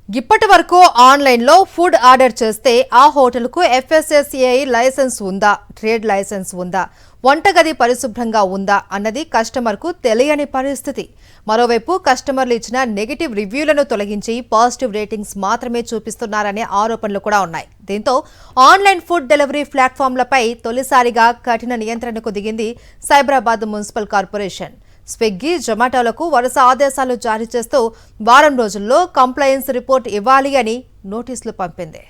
ఇప్పటి వరకు ఆన్లైన్లో ఫుడ్ ఆర్డర్ చేస్తే ఆ హోటల్కు FSSAI లైసెన్స్ ఉందా, ట్రేడ్ లైసెన్స్ ఉందా, వంటగది పరిశుభ్రంగా ఉందా అన్నది కస్టమర్కు తెలియని పరిస్థితి. మరోవైపు కస్టమర్లు ఇచ్చిన నెగటివ్ రివ్యూలను తొలగించి పాజిటివ్ రేటింగ్స్ మాత్రమే చూపిస్తున్నారనే ఆరోపణలు కూడా ఉన్నాయి. దీంతో ఆన్లైన్ ఫుడ్ డెలివరీ ప్లాట్ఫామ్లపై తొలిసారిగా కఠిన నియంత్రణకు దిగింది సైబరాబాద్ మున్సిపల్ కార్పొరేషన్. స్విగ్గీ, జొమాటోలకు వరుస ఆదేశాలు జారీ చేస్తూ వారం రోజుల్లో కంప్లైన్స్ రిపోర్ట్ ఇవ్వాలి అని నోటీసులు పంపింది.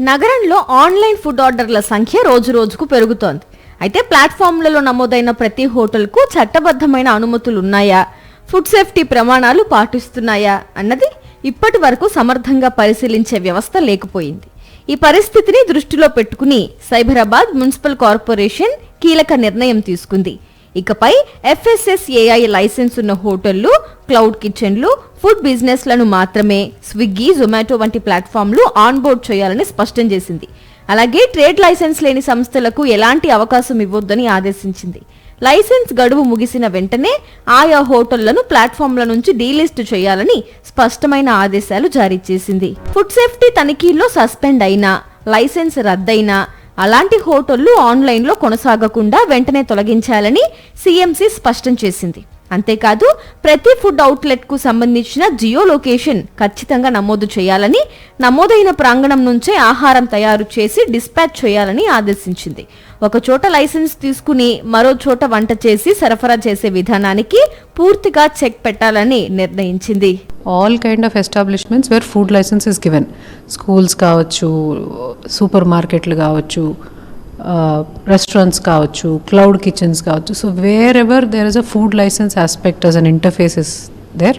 నగరంలో ఆన్లైన్ ఫుడ్ ఆర్డర్ల సంఖ్య రోజురోజుకు పెరుగుతోంది. అయితే ప్లాట్ఫామ్లలో నమోదైన ప్రతి హోటల్కు చట్టబద్ధమైన అనుమతులున్నాయా, ఫుడ్ సేఫ్టీ ప్రమాణాలు పాటిస్తున్నాయా అన్నది ఇప్పటి వరకు సమర్థంగా పరిశీలించే వ్యవస్థ లేకపోయింది. ఈ పరిస్థితిని దృష్టిలో పెట్టుకుని సైబరాబాద్ మున్సిపల్ కార్పొరేషన్ కీలక నిర్ణయం తీసుకుంది. ఇకపై FSSAI లైసెన్స్ ఉన్న హోటళ్లు, క్లౌడ్ కిచెన్లు, ఫుడ్ బిజినెస్లను మాత్రమే స్విగ్గీ, జొమాటో వంటి ప్లాట్ఫామ్లు ఆన్బోర్డ్ చేయాలని స్పష్టం చేసింది. అలాగే ట్రేడ్ లైసెన్స్ లేని సంస్థలకు ఎలాంటి అవకాశం ఇవ్వొద్దని ఆదేశించింది. లైసెన్స్ గడువు ముగిసిన వెంటనే ఆయా హోటళ్లను ప్లాట్ఫామ్ల నుంచి డీలిస్ట్ చేయాలని స్పష్టమైన ఆదేశాలు జారీ చేసింది. ఫుడ్ సేఫ్టీ తనిఖీల్లో సస్పెండ్ అయినా, లైసెన్స్ రద్దయినా అలాంటి హోటళ్లు ఆన్లైన్లో కొనసాగకుండా వెంటనే తొలగించాలని CMC స్పష్టం చేసింది. అంతేకాదు ప్రతి ఫుడ్ అవుట్లెట్ కు సంబంధించిన జియో లొకేషన్ ఖచ్చితంగా నమోదు చేయాలని, నమోదైన ప్రాంగణం నుంచే ఆహారం తయారు చేసి డిస్పాచ్ చేయాలని ఆదేశించింది. ఒక చోట లైసెన్స్ తీసుకుని మరో చోట వంట చేసి సరఫరా చేసే విధానానికి పూర్తిగా చెక్ పెట్టాలని నిర్ణయించింది. All kind of establishments where food license is given, schools కావచ్చు, సూపర్ మార్కెట్లు కావచ్చు, రెస్టారెంట్స్ కావచ్చు, క్లౌడ్ కిచెన్స్ కావచ్చు. So wherever there is a food licence aspect as an interface is there,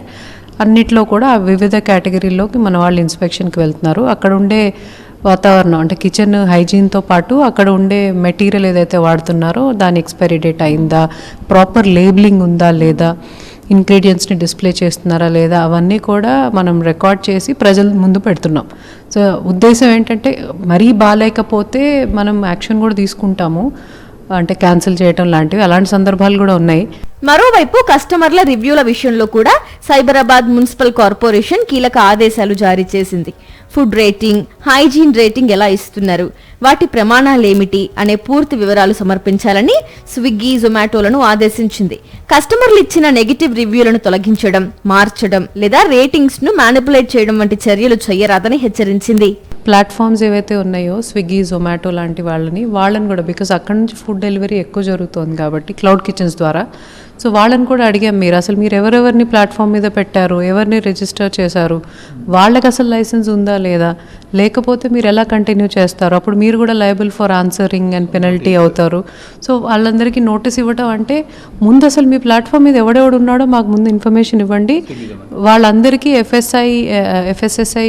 అన్నిట్లో కూడా ఆ వివిధ కేటగిరీలోకి మన వాళ్ళు ఇన్స్పెక్షన్కి వెళ్తున్నారు. అక్కడ ఉండే వాతావరణం అంటే కిచెన్ హైజీన్తో పాటు అక్కడ ఉండే మెటీరియల్ ఏదైతే వాడుతున్నారో దాని ఎక్స్పైరీ డేట్ అయిందా, ప్రాపర్ లేబులింగ్ ఉందా లేదా, ఇంగ్రీడియంట్స్ని డిస్ప్లే చేస్తున్నారా లేదా, అవన్నీ కూడా మనం రికార్డ్ చేసి ప్రజల ముందు పెడుతున్నాం. సో ఉద్దేశం ఏంటంటే మరీ బాగాలేకపోతే మనం యాక్షన్ కూడా తీసుకుంటాము, అంటే క్యాన్సిల్ చేయడం లాంటివి, అలాంటి సందర్భాలు కూడా ఉన్నాయి. మరోవైపు కస్టమర్ల రివ్యూల విషయంలో కూడా సైబరాబాద్ మున్సిపల్ కార్పొరేషన్ కీలక ఆదేశాలు జారీ చేసింది. ఫుడ్ రేటింగ్, హైజీన్ రేటింగ్ ఎలా ఇస్తున్నారు, వాటి ప్రమాణాలేమిటి అనే పూర్తి వివరాలు సమర్పించాలని స్విగ్గీ, జొమాటోలను ఆదేశించింది. కస్టమర్లు ఇచ్చిన నెగిటివ్ రివ్యూలను తొలగించడం, మార్చడం లేదా రేటింగ్స్ ను మ్యానిపులేట్ చేయడం వంటి చర్యలు చేయరాదని హెచ్చరించింది. ప్లాట్ఫామ్స్ ఏవైతే ఉన్నాయో స్విగ్గీ, జొమాటో లాంటి వాళ్ళని కూడా, బికాస్ అక్కడ నుంచి ఫుడ్ డెలివరీ ఎక్కువ జరుగుతుంది కాబట్టి క్లౌడ్ కిచెన్స్ ద్వారా, సో వాళ్ళని కూడా అడిగాం, మీరు ఎవరెవరిని ప్లాట్ఫామ్ మీద పెట్టారు, ఎవరిని రిజిస్టర్ చేశారు, వాళ్ళకి అసలు లైసెన్స్ ఉందా లేదా, లేకపోతే మీరు ఎలా కంటిన్యూ చేస్తారు, అప్పుడు మీరు కూడా liable for answering and penalty అవుతారు. సో వాళ్ళందరికీ నోటీస్ ఇవ్వటం అంటే ముందు అసలు మీ ప్లాట్ఫామ్ మీద ఎవడెవడు ఉన్నాడో మాకు ముందు ఇన్ఫర్మేషన్ ఇవ్వండి, వాళ్ళందరికీ FSSAI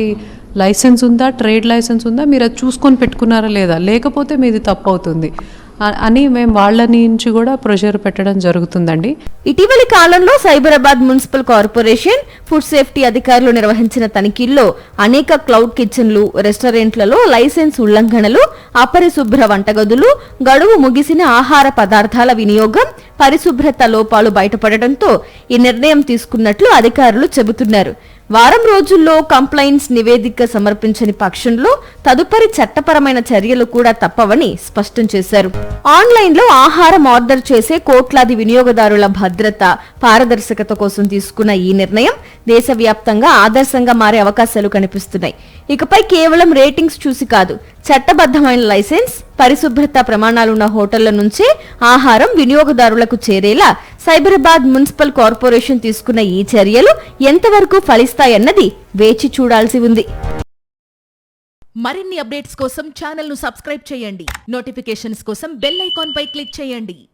లైసెన్స్ ఉందా, ట్రేడ్ లైసెన్స్ ఉందా, మీరు అది చూసుకొని పెట్టుకున్నారా లేదా, లేకపోతే మీది తప్పు అవుతుంది అని మేము వాళ్ళ నుంచి కూడా ప్రెషర్ పెట్టడం జరుగుతుందండి. ఇటీవలి కాలంలో Cyberabad municipal corporation food safety అధికారులు నిర్వహించిన తనిఖీల్లో అనేక క్లౌడ్ కిచెన్లు, రెస్టారెంట్లలో లైసెన్స్ ఉల్లంఘనలు, అపరిశుభ్ర వంటగదులు, గడువు ముగిసిన ఆహార పదార్థాల వినియోగం, పరిశుభ్రత లోపాలు బయటపడటంతో ఈ నిర్ణయం తీసుకున్నట్లు అధికారులు చెబుతున్నారు. వారం రోజుల్లో కంప్లైంట్స్ నివేదిక సమర్పించని పక్షంలో తదుపరి చట్టపరమైన చర్యలు కూడా తప్పవని స్పష్టం చేశారు. ఆన్లైన్లో ఆహారం ఆర్డర్ చేసే కోట్లాది వినియోగదారుల భద్రత, పారదర్శకత కోసం తీసుకున్న ఈ నిర్ణయం దేశవ్యాప్తంగా ఆదర్శంగా మారే అవకాశాలు కనిపిస్తున్నాయి. ఇకపై కేవలం రేటింగ్స్ చూసి కాదు, చట్టబద్ధమైన లైసెన్స్, పరిశుభ్రత ప్రమాణాలున్న హోటళ్ల నుంచే ఆహారం వినియోగదారులకు చేరేలా సైబరాబాద్ మున్సిపల్ కార్పొరేషన్ తీసుకున్న ఈ చర్యలు ఎంతవరకు ఫలిస్తాయన్నది వేచి చూడాల్సి ఉంది. మరిన్ని అప్డేట్స్ కోసం ఛానల్ ను సబ్స్క్రైబ్ చేయండి. నోటిఫికేషన్స్ కోసం బెల్ ఐకాన్ పై క్లిక్ చేయండి.